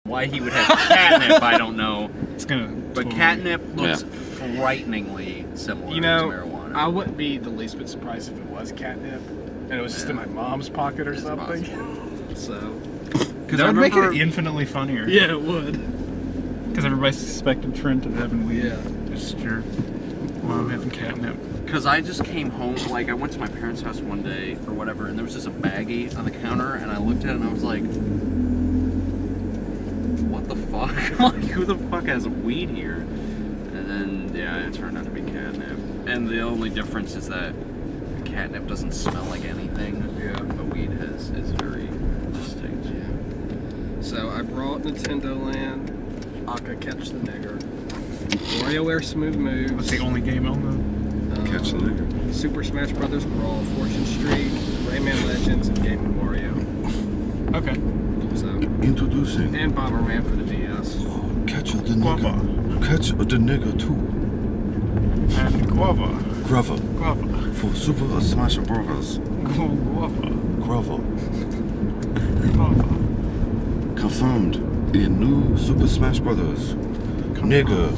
Why he would have catnip, I don't know. It's gonna. But catnip looks frighteningly similar to marijuana. I wouldn't be the least bit surprised if it was catnip and it was just in my mom's pocket or something. So. That would make it infinitely funnier. Yeah, it would. Because everybody suspected Trent of having weed. Yeah. Just your mom having catnip. Because I just came home, like I went to my parents' house one day or whatever, and there was just a baggie on the counter, and I looked at it and I was like, what the fuck? Like, who the fuck has weed here? And then, yeah, it turned out to be catnip. And the only difference is that catnip doesn't smell like anything. Yeah. But weed is very distinct. Yeah. So I brought Nintendo Land, Aka Catch the Nigger, WarioWare Smooth Moves. That's the only game on the... Catch the Nigger. Super Smash Brothers Brawl, Fortune Street, Rayman Legends, and Game & Wario. Okay. So. Introducing. And Bomberman for the DS. Catch the Nigger. Catch the Nigger 2. And Guava. Grava. Guava. For Super Smash Bros. Guava. Grava. Guava. Confirmed in new Super Smash Brothers. Nigger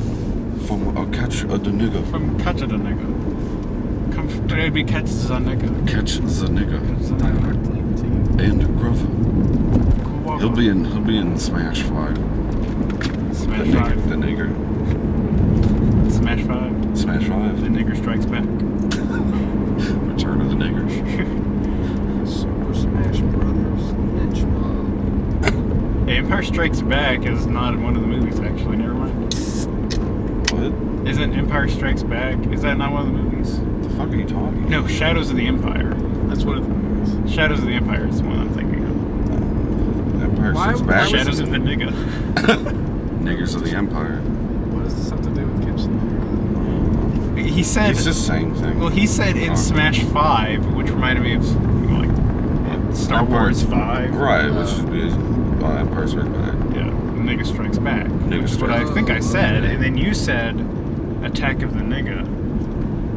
from Catch the Nigger. From Catch the Nigger. Maybe Catch the Nigger. Catch the Nigger. And Grava. Guava. He'll be in Smash 5. Smash the 5. The Nigger. Smash 5. Smash 5. The Nigger Strikes Back. Return of the Nigger. Super Smash Brothers. Ninja Mob. Empire Strikes Back is not in one of the movies, actually. Never mind. What? Isn't Empire Strikes Back? Is that not one of the movies? What the fuck are you talking? No, Shadows of the Empire. That's one of the movies. Shadows of the Empire is the one I'm thinking of. Empire Strikes Back. Shadows of the Nigga. Niggers of the Empire. What does this have to do with Catch the Nigger? He said. He's just saying things. Well, he said in Smash 5, which reminded me of like Star Wars 5. Right, which would be Empire Strikes Back. Yeah, Nigga Strikes Back. Nigga Which is what I think I said, and then you said Attack of the Nigga.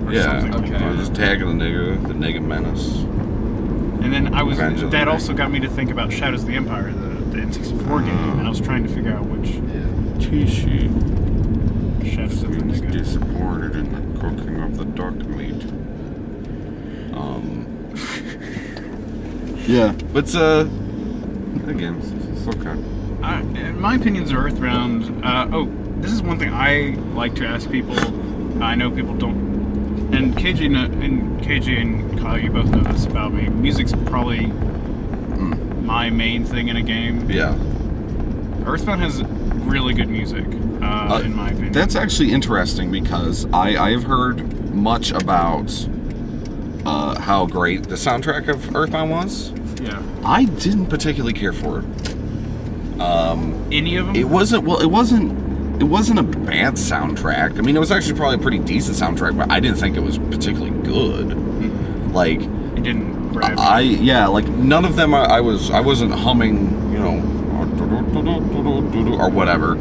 Or something like okay. that. Just tagging the Nigger Menace. And then Revenge of the that Nigger. also got me to think about Shadows of the Empire, the N64 game, and I was trying to figure out which Tishi Shadows of the seems Nigga. disappointed in the cooking of the duck meat. Yeah, but again, it's okay. My opinions are Earthbound. This is one thing I like to ask people. I know people don't. And KJ and Kyle, you both know this about me. Music's probably my main thing in a game. Yeah. Earthbound has really good music, in my opinion. That's actually interesting because I have heard much about how great the soundtrack of Earthbound was. Yeah. I didn't particularly care for it. Any of them? It wasn't a bad soundtrack. I mean, it was actually probably a pretty decent soundtrack, but I didn't think it was particularly good. Mm-hmm. Like, It didn't grab like none of them. I wasn't humming, or whatever.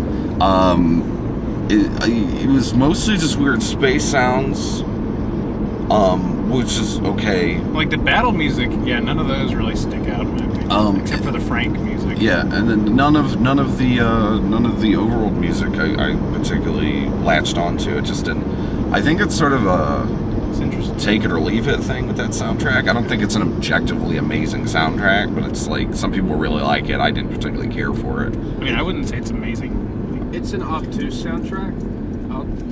It was mostly just weird space sounds, which is okay. Like the battle music, yeah, none of those really stick out in my opinion, except for the Frank music. Yeah, and then none of the overworld music I particularly latched onto. It just didn't. I think it's sort of a It's interesting. take it or leave it thing with that soundtrack. I don't think it's an objectively amazing soundtrack, but it's like some people really like it. I didn't particularly care for it. I mean, I wouldn't say it's amazing, It's an obtuse soundtrack.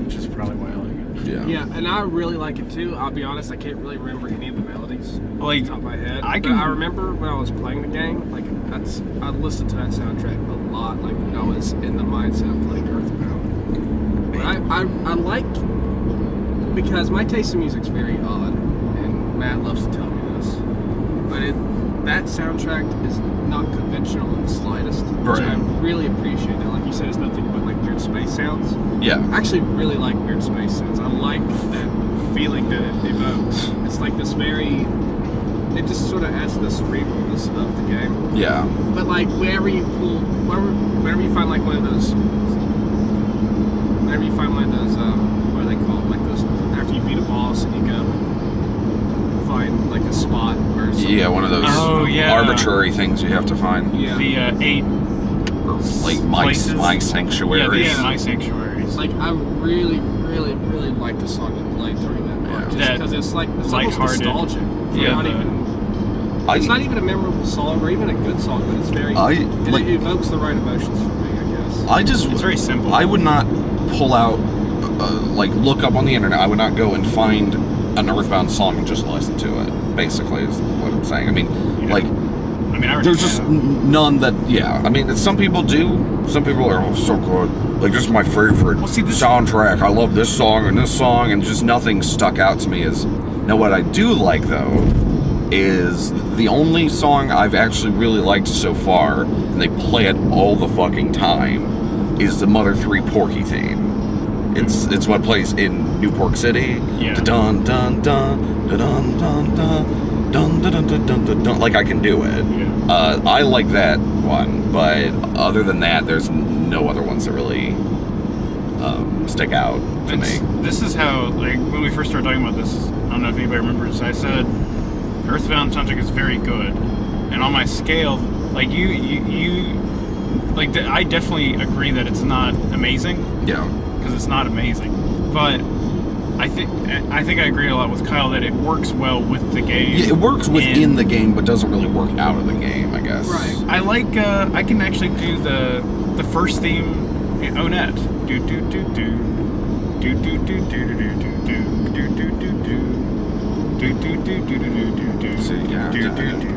which is probably why I like it. Yeah, and I really like it too. I'll be honest, I can't really remember any of the melodies Like, off the top of my head. I But can- I remember when I was playing the game, like I listened to that soundtrack a lot, like when I was in the mindset of playing Earthbound. But I like, because my taste in music's very odd, and Matt loves to tell me this, but that soundtrack is not conventional in the slightest, which Right. I really appreciate. That, like you said, it's nothing but like weird space sounds. Yeah. I actually really like weird space sounds. I like that feeling that it evokes. It's like this very, it just sort of adds to the cerebralness of the game. Yeah. But like whenever you find like one of those, what are they called? Like those, after you beat a boss and you go find like a spot or something. Yeah, one of those Oh, yeah. arbitrary things you have to find. Yeah. The 8 or like my sanctuary. Yeah, My Sanctuaries. Like, I really, really, really like the song that played during that part. Just That because it's almost lighthearted. nostalgic. Yeah, It's not even a memorable song or even a good song, but it's very. It evokes the right emotions for me, I guess. It's very simple. I would not pull out, look up on the internet. I would not go and find an Earthbound song and just listen to it. Basically, is what I'm saying. I mean, there's just none that. Yeah, I mean, some people do. Some people are so good. Like, this is my favorite soundtrack. I love this song, and just nothing stuck out to me as. Now, what I do like though is the only song I've actually really liked so far, and they play it all the fucking time, is the Mother 3 Porky theme. It's what plays in New Pork City. Yeah. Dun dun dun dun dun dun dun dun dun dun dun dun. Like, I can do it. Yeah. I like that one, but other than that, there's no other ones that really stick out to me. This is how, like, when we first started talking about this, I don't know if anybody remembers, I said Earthbound soundtrack is very good, and on my scale, like I definitely agree that it's not amazing. Yeah. Because it's not amazing, but I think I agree a lot with Kyle that it works well with the game. Yeah, it works within the game, but doesn't really work out of the game, I guess. Right. I like. I can actually do the first theme. Onett. Do do do do do do do do do do do do do do.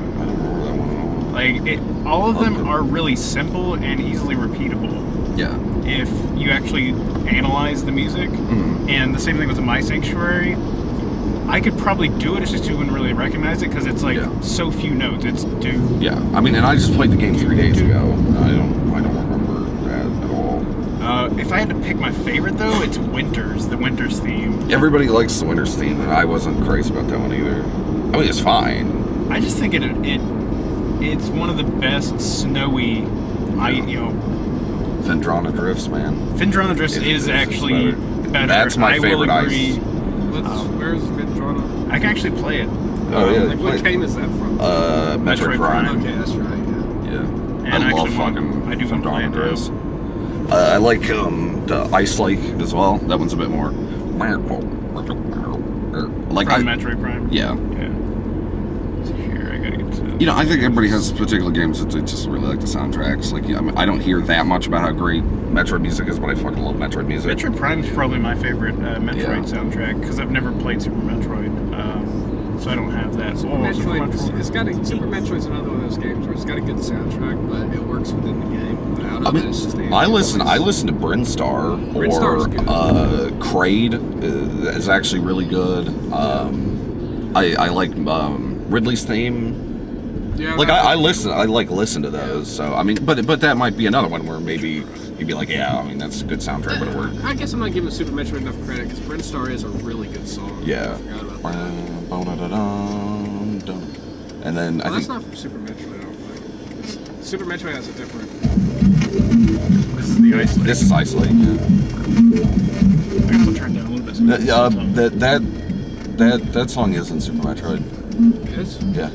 Like, all of them are really simple and easily repeatable. Yeah. If you actually analyze the music, and the same thing with the My Sanctuary, I could probably do it. It's just you wouldn't really recognize it because it's like so few notes. It's do. Yeah. I mean, and I just played the game 3 days ago. I don't remember that at all. If I had to pick my favorite though, it's Winters, the Winters theme. Everybody likes the Winters theme, and I wasn't crazy about that one either. I mean, it's fine. I just think it's one of the best snowy, Phendrana Drifts, man. Phendrana Drifts is actually better. That's my favorite ice. Where's Phendrana? I can actually play it. Oh yeah. Like, what game is that from? Metroid Prime. Okay, that's right. Yeah. And I love I do want to play Phendrana it Drifts. I like the Ice Lake as well. That one's a bit more. Like From Metroid Prime. Yeah. So here, I gotta get to. I think everybody has particular games that they just really like the soundtracks. Like, I don't hear that much about how great Metroid music is, but I fucking love Metroid music. Metroid Prime is probably my favorite Metroid soundtrack because I've never played Super Metroid, so I don't have that. Super Metroid's another one of those games where it's got a good soundtrack, but it works within the game. I listen to Brinstar or Kraid is actually really good. I like Ridley's theme. Yeah, like I listen to those. So I mean, but that might be another one where maybe you'd be like, yeah, I mean that's a good soundtrack, but it works. I guess I'm not giving Super Metroid enough credit because Brinstar is a really good song. Yeah. I forgot about that. And then that's not from Super Metroid, I don't think. Super Metroid has a different. This is the Ice Lake. This is Ice Lake. Yeah. I guess I'll turn down a little bit. That song is in Super Metroid. It is? Yeah.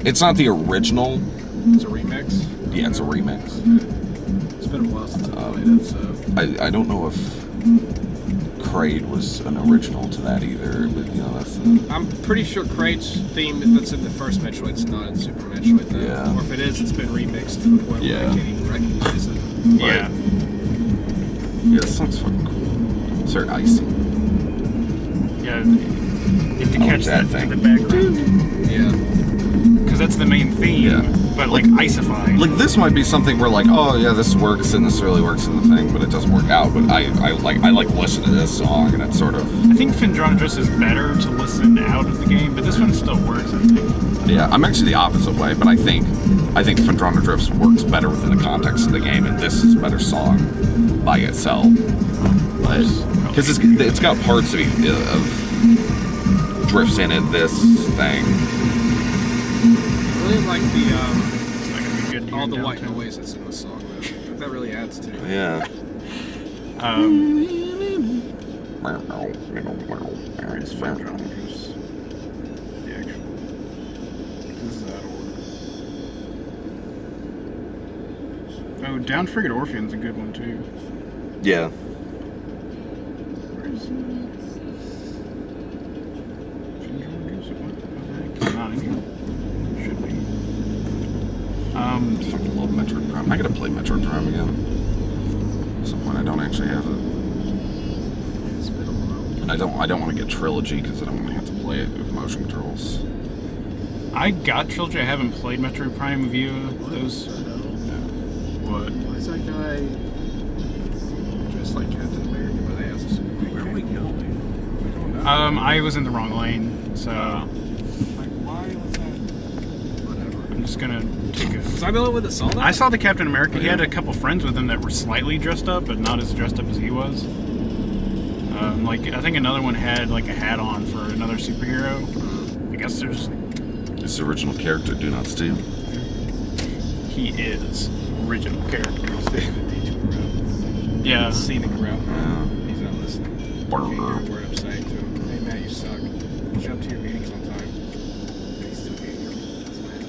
It's not the original. It's a remix? Yeah, it's a remix. It's been a while since I played it, so. I don't know if Kraid was an original to that either, but that's. I'm pretty sure Kraid's theme that's in the first Metroid is not in Super Metroid, though. Yeah. Or if it is, it's been remixed to the point where I can't even recognize it. Yeah. Yeah, this song's fucking cool. It's very icy. Yeah. You have to catch that thing in the background. Yeah. Because that's the main theme, but like icified. Like this might be something where like, oh yeah, this works and this really works in the thing, but it doesn't work out. But I like listen to this song and it's sort of. I think Phendrana Drifts is better to listen out of the game, but this one still works. I think. Yeah, I'm actually the opposite way, but I think Phendrana Drifts works better within the context of the game, and this is a better song by itself. Because it's got parts of drifts in it. This thing. I really like all the white noise that's in the song, though. That really adds to it. Yeah. It's Phendrana Drifts. The actual. This is out of order. Down Frigate Orpheon's a good one too. Yeah. Where is he? Not in here. Should be. I love Metroid Prime. I gotta play Metroid Prime again. At some point, I don't actually have it. It's been a while. And I don't want to get Trilogy because I don't want to have to play it with motion controls. I got Trilogy. I haven't played Metroid Prime via those. What? Why is that guy dressed like Captain America but they have a Where are we going? I don't know. I was in the wrong lane, so Like, why was that? Whatever. I'm just gonna take a. Was I the only one that saw that? I saw the Captain America. He Yeah. had a couple friends with him that were slightly dressed up, but not as dressed up as he was. Like I think another one had like a hat on for another superhero. I guess there's. It's the original character, Do Not Steal. He is original character. David detour route. Yeah. Scenic route. Yeah. He's not listening. Can't hear a word I'm saying to him. Hey Matt, you suck. Show up to your meetings on time. He's still can't hear me. That's mad.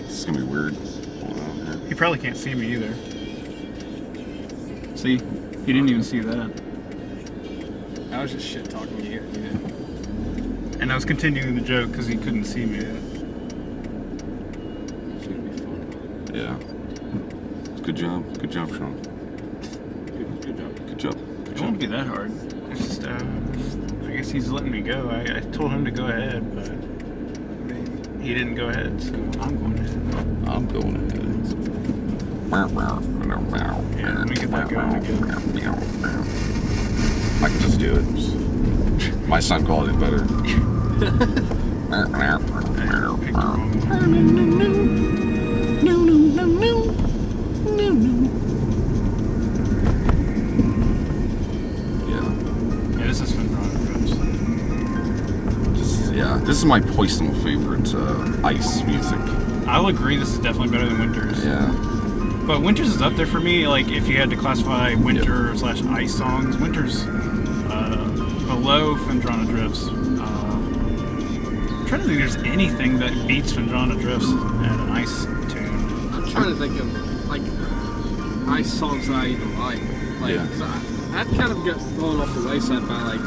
This is gonna be weird. Hold on here. He probably can't see me either. See, he didn't even see that. I was just shit talking you. And I was continuing the joke because he couldn't see me. It's gonna be fun. Yeah. Good job. Good job, Sean. Good job. Good job. It won't be that hard. It's just, I guess he's letting me go. I told him to go ahead, but he didn't go ahead, so I'm going ahead. I'm going ahead. Yeah, let me get that going again. I can just do it. My sound quality better. I picked the wrong one. Yeah. Yeah, this is fun. This is my personal favorite ice music. I'll agree this is definitely better than Winters. Yeah. But Winters is up there for me, like if you had to classify winter / ice songs. Winters below Phendrana Drifts. I'm trying to think if there's anything that beats Phendrana Drifts at an ice tune. I'm trying to think of like ice songs that I even like. Like, Yeah. 'cause I kind of got thrown off the wayside by like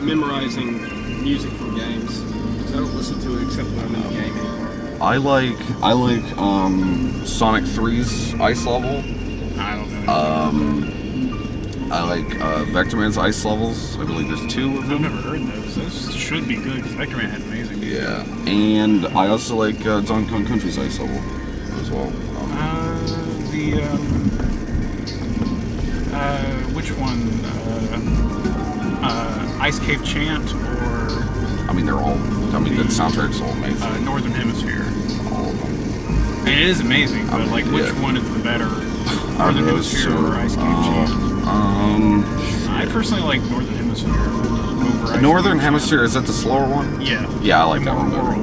memorizing music from games. 'Cause I don't listen to it except when I'm in the game anymore. I like Sonic 3's ice level. I don't know. I like Vectorman's ice levels. I believe there's 2 of I've them. never heard those. Those should be good because Vectorman had amazing music. Yeah. And I also like Donkey Kong Country's ice level as well. Which one? Ice Cave Chant or I mean, they're all. I mean, the soundtrack's all amazing. Northern Hemisphere? All of them. It is amazing, but like, which Yeah. one is the better? I Northern know, Hemisphere so, or Ice Cave Chant? I personally like Northern Hemisphere over Ice Northern Cave Hemisphere, is that the slower one? Chant. Yeah. Yeah, I like that The one more better.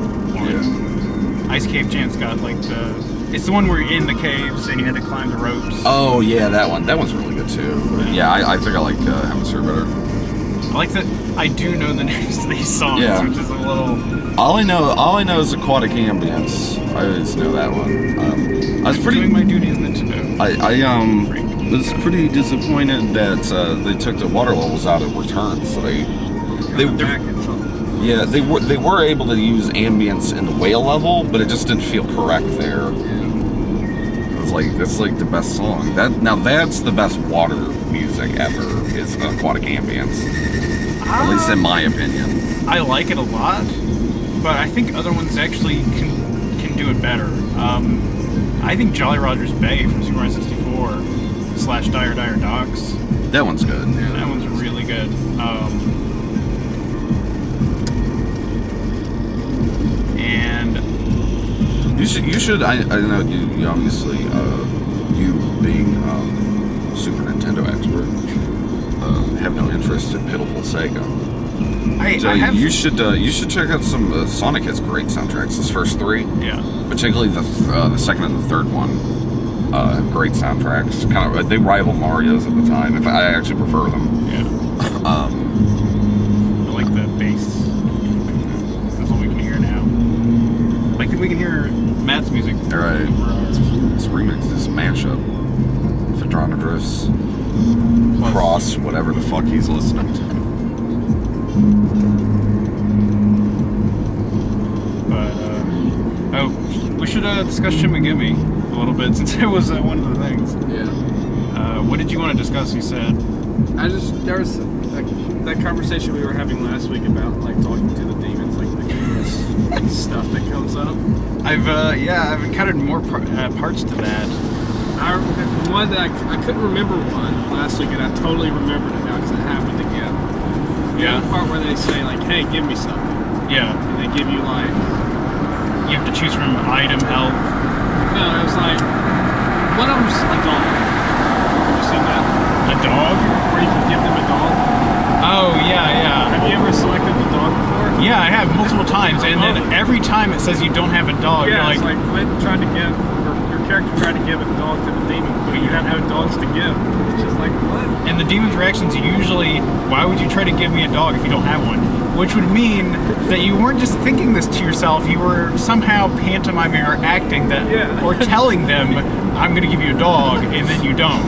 rural one. Ice Cave Chant's got like it's the one where you're in the caves and you had to climb the ropes. Oh yeah, that one. That one's really good too. Yeah, I think I like Hemisphere better. I like that. I do know the names of these songs, Yeah. which is a little. All I know is Aquatic Ambience. I just know that one. I was Doing my duty as Nintendo. I was pretty disappointed that they took the water levels out of Return. So they Back in trouble. yeah they were able to use ambience in the whale level, but it just didn't feel correct there. It was like that's like the best song. That's the best water music ever. Is Aquatic Ambience, at least in my opinion. I like it a lot, but I think other ones actually can do it better. I think Jolly Roger's Bay from Super Mario 64 / Dire Dire Docks. That one's good. Yeah. That one's really good. And You should. I know you obviously you being Super Nintendo expert have no interest in pitiful Sega. So I have. you should check out some. Sonic has great soundtracks. His first 3, Yeah. particularly the second and the third one, have great soundtracks. Kind of they rival Mario's at the time. If I actually prefer them. Yeah. I like the bass. That's what we can hear now. Like we can hear Matt's music. All right. Let's remix this mashup. dangerous cross whatever the fuck he's listening to. But we should discuss Shimigami a little bit since it was one of the things. Yeah. What did you want to discuss? You said There was that conversation we were having last week about like talking to the demons, like the curious stuff that comes up. I've encountered more parts to that. One that I couldn't remember one last week, and I totally remembered it now because it happened again. Yeah. The part where they say like, "Hey, give me something." Yeah. And they give you like. You have to choose from item, health. No, it was like one of them's a dog. Have you seen that? A dog? Where you can give them a dog. Oh yeah. Have you ever selected the dog before? Yeah, I have multiple times, and then every time it says you don't have a dog. Yeah, you're it's like Flint tried to give, or your character tried to give a dog to the demon, but you had no dogs to give. It's just like, what? And the demon's reactions usually, why would you try to give me a dog if you don't have one? Which would mean that you weren't just thinking this to yourself, you were somehow pantomiming or acting that, or telling them, I'm going to give you a dog, and then you don't.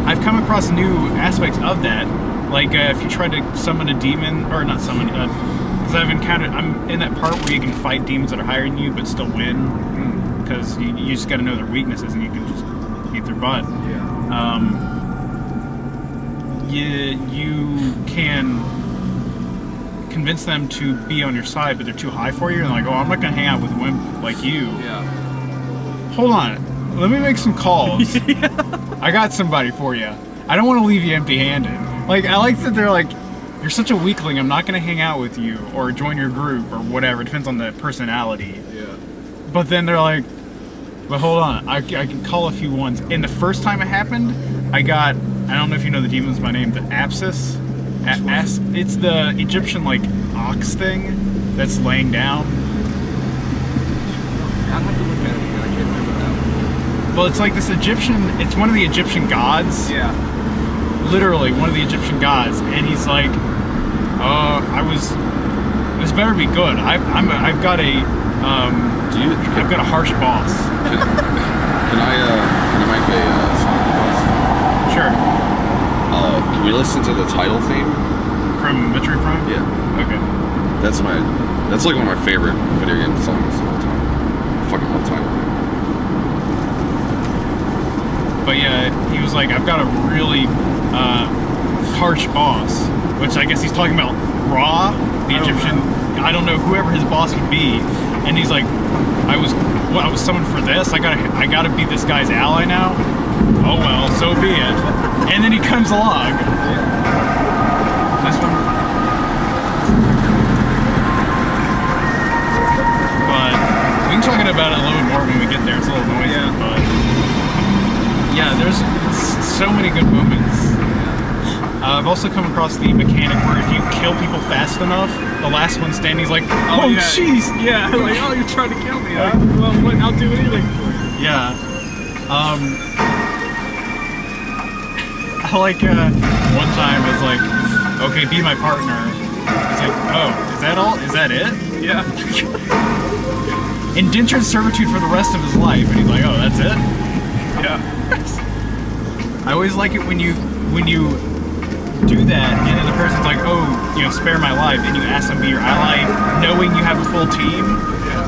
I've come across new aspects of that. Like, if you try to summon a demon, or not summon, because I'm in that part where you can fight demons that are higher than you, but still win. Because you just got to know their weaknesses, and you can just beat their butt. You can convince them to be on your side, but they're too high for you, and like, oh, I'm not going to hang out with a wimp like you. Yeah. Hold on. Let me make some calls. I got somebody for you. I don't want to leave you empty-handed. Like, I like that they're like, you're such a weakling, I'm not going to hang out with you or join your group or whatever. It depends on the personality. Yeah. But then they're like, but hold on, I can call a few ones. And the first time it happened, I don't know if you know the demons by name, the Apsis. It's the Egyptian, like, ox thing that's laying down. I'd have to look at it again. I can't remember that one. Well, it's like this it's one of the Egyptian gods. Yeah. Literally, one of the Egyptian gods. And he's like, this better be good. I've got a harsh boss. Can I make a song request? Sure. Can we listen to the title theme? From Metroid Prime? Yeah. Okay. That's like one of my favorite video game songs of all time. Fucking all time. But yeah, he was like, I've got a really harsh boss, which I guess he's talking about Ra, the Egyptian. I don't know whoever his boss would be, and he's like, I was summoned for this. I gotta be this guy's ally now. Oh well, so be it. And then he comes along. This one. But we can talk about it a little bit more when we get there. It's a little noisy, but yeah, there's so many good moments. I've also come across the mechanic where if you kill people fast enough, the last one standing's like, oh jeez. Yeah, like, oh, you're trying to kill me, huh? Well, look, I'll do anything for you. Yeah. I like, one time I was like, okay, be my partner. It's like, oh, is that all? Is that it? Yeah. Indentured servitude for the rest of his life. And he's like, oh, that's it? Yeah. I always like it when you do that, and then the person's like, oh, spare my life, and you ask them to be your ally, knowing you have a full team. Yeah.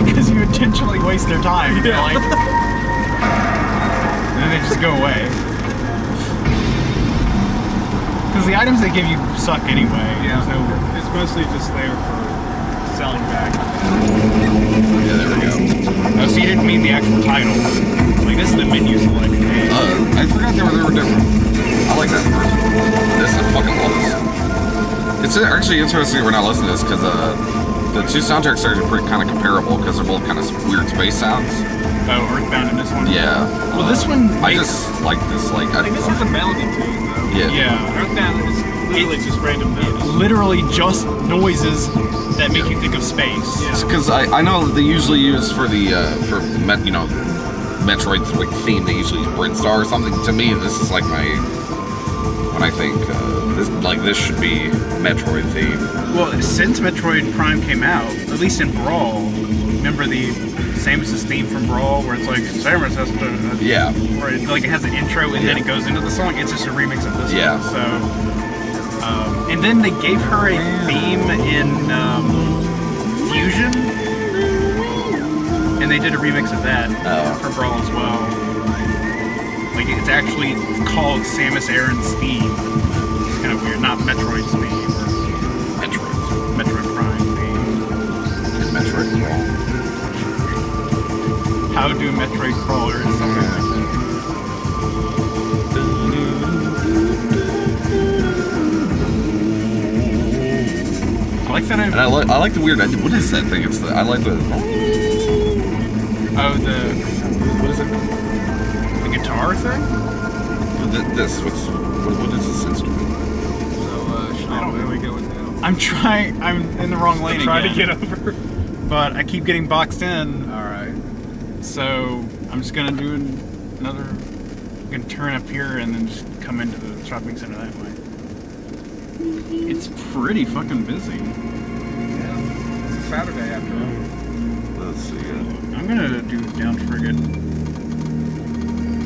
Because you intentionally waste their time. Yeah. Like, and then they just go away. Because the items they give you suck anyway. Yeah. It's mostly just there for selling back. Yeah, there we go. Oh, so you didn't mean the actual title. Like, this is the menu select. I forgot they were different. I like that first. I fucking love this. It's actually interesting we're not listening to this because the two soundtracks are pretty kind of comparable because they're both kind of weird space sounds. Oh, Earthbound in this one? Yeah. Well, this one I just like this. Like, I think this has a melody to it, though. Yeah. Yeah. Earthbound is literally just random notes. Literally just noises that make you think of space. Yeah. Because I know they usually use for the Metroid theme, they usually use Brinstar or something. To me, this is like when I think this should be Metroid theme. Well, since Metroid Prime came out, at least in Brawl, remember the Samus's theme from Brawl, where it's like Samus has to, Yeah. or it, like it has an intro and then it goes into the song. It's just a remix of this one. So, and then they gave her a theme in Fusion, and they did a remix of that for Brawl as well. Like it's actually called Samus Aran's theme. It's kind of weird, not Metroid's theme. Metroid Prime theme. Metroid Crawl. How do Metroid crawlers? Something like that. I like that. And I like the weird. What is that thing? It's the. I like the. Oh, the. What is it? The guitar thing? This. What is this instrument? Where are we going now? I'm trying. I'm in the wrong lane. Trying again. to get over. But I keep getting boxed in. Alright. So I'm just gonna do another. I'm gonna turn up here and then just come into the shopping center that way. It's pretty fucking busy. Yeah. It's a Saturday after all. Let's see. I'm gonna do down friggin'.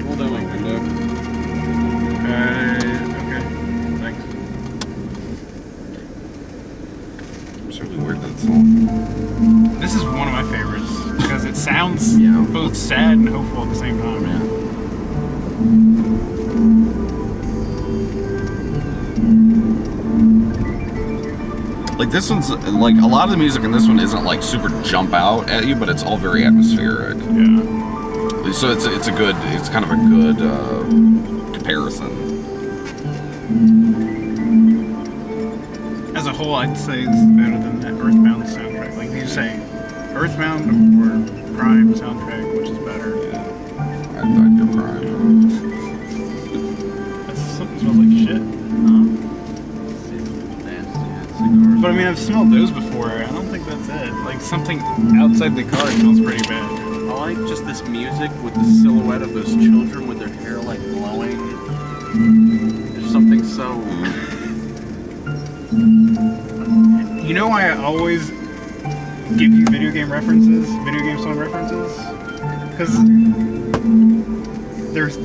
Hold on, window. Okay. Thanks. It's really weird that song. This is one of my favorites because it sounds both sad and hopeful at the same time, man. Like this one's like a lot of the music in this one isn't like super jump out at you, but it's all very atmospheric. Yeah. So it's kind of a good comparison. As a whole, I'd say this is better than that Earthbound soundtrack. Like you say, Earthbound or Prime soundtrack, which is better? Yeah, I'd go Prime. That's something smells like shit. But I mean, I've smelled those before. I don't think that's it. Like something outside the car smells pretty bad. I like just this music with the silhouette of those children with their hair like blowing. There's something so. You know why I always give you video game song references? Because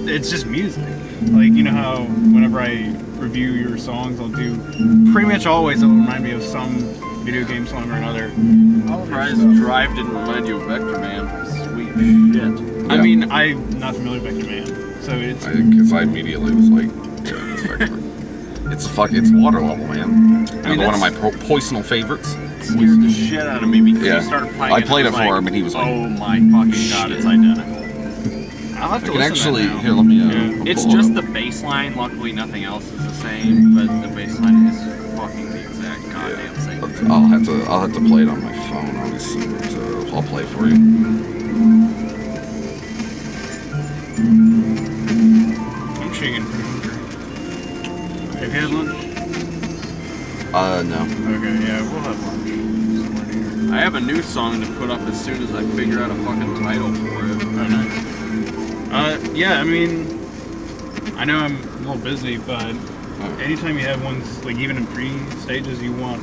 it's just music. Like, you know how whenever I review your songs, I'll do pretty much always it'll remind me of some video game song or another. I'm surprised Drive didn't remind you of Vector Man. Sweet shit. I mean, I'm not familiar with Vector Man, so it's. Because I immediately was like, yeah, it's Vector. It's water level, man. Another one of my personal favorites. It scared the shit out of me because Yeah. he started playing I it. played and it was for like, him, and he was like, "Oh my fucking god, it's identical." I'll have I to can listen actually to that now. here. Let me. It's pull it just up. the bass line. Luckily, nothing else is the same, but the bass line is fucking the exact goddamn same. I'll have to play it on my phone, obviously. But I'll play it for you. I'm shaking pretty hungry. Have you had lunch? No. Okay, yeah, we'll have lunch somewhere near. I have a new song to put up as soon as I figure out a fucking title for it. Oh, nice. Yeah, I mean, I know I'm a little busy, but anytime you have ones, like even in pre-stages you want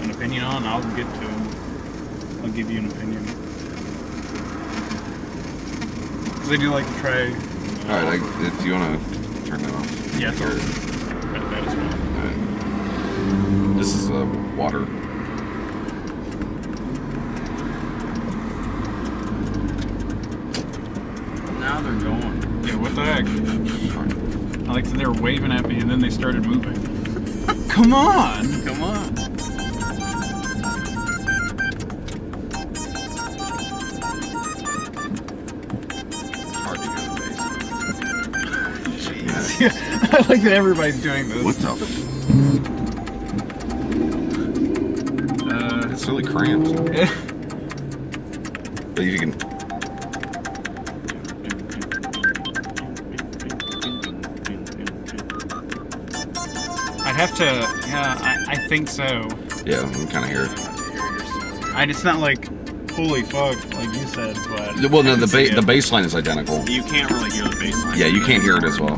an opinion on, I'll get to them. I'll give you an opinion. Because I do like to try... Alright, if you want to turn that off. Yeah, it's all that as well. Alright. This is water. Now they're going. Yeah, what the heck? I like that they were waving at me and then they started moving. Come on! Come on. Hard to go to base. Yeah, I like that everybody's doing this. What the It's really cramped. But if you can... I'd have to, yeah, I think so. Yeah, I can kind of hear it. It's not like, holy fuck, like you said, but... Well, no, the bass line is identical. You can't really hear the bass line. Yeah, you can't hear it as well.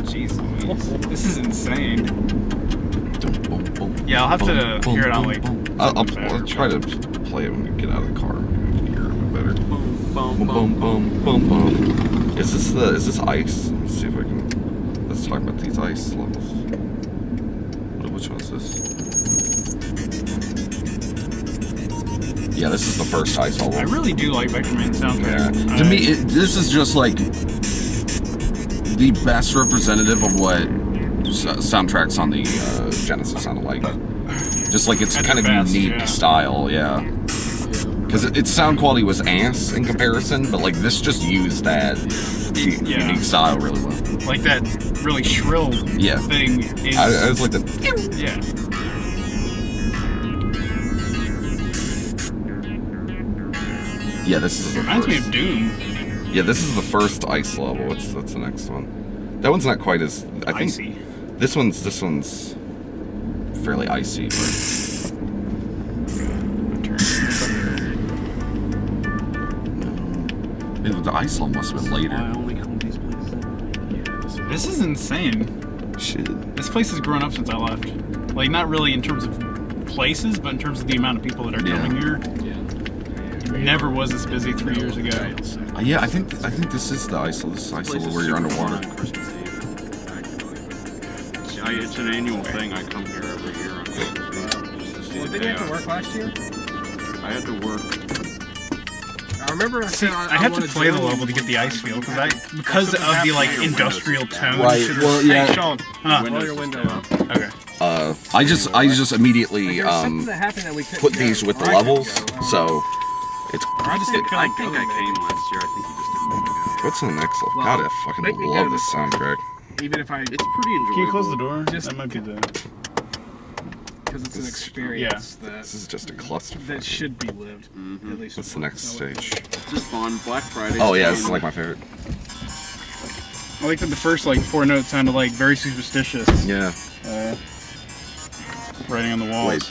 Jeez Louise. This is insane. Yeah, I'll have to hear it on like I'll try to play it when we get out of the car. Hear it a bit better. Boom, Boom, boom, boom, boom. Is this ice? Let's see if I can. Let's talk about these ice levels. Which one is this? Yeah, this is the first ice level. I really do like Vector Man soundtrack. Yeah. To me, this is just like the best representative of what soundtracks on the Genesis sounded like. Just like it's kind of unique style, yeah. Because its sound quality was ass in comparison, but like this just used that unique style really well. Like that really shrill thing. I was like the yeah. Yeah, this is the Reminds first. me of Doom. Yeah, this is the first ice level. What's the next one? That one's not quite as icy. This one's fairly icy. Maybe the ice level must have been later. I only come to these places at night. This is insane. Shit. This place has grown up since I left. Like, not really in terms of places, but in terms of the amount of people that are coming here. Never was this busy 3 years ago. Yeah, I think this is the ice level. This is ice level where you're underwater. On Christmas Eve. It's an annual thing. I come here every year on Christmas Eve just to see Didn't you have to work last year? I had to work. I remember I have to play the level to get the ice feel because of the like industrial tone. Right. Well, yeah. Hey, Sean, Huh. roll your window up. Okay. I just immediately Something that happened that we couldn't put go these with the where I could levels, go. so it's. I just didn't feel I like think going, I came last year. I think you just didn't want to go. What's the next level? Well, God, I make fucking me love go this to- soundtrack. Even if I, It's pretty enjoyable. Can you close the door? That might be the. because it's an experience This is just a cluster. that should be lived. At least. What's the next stage? It's just fun. Black Friday. Oh yeah, this is like my favorite. I like that the first like 4 notes sounded like very superstitious. Yeah. Writing on the walls. Wait.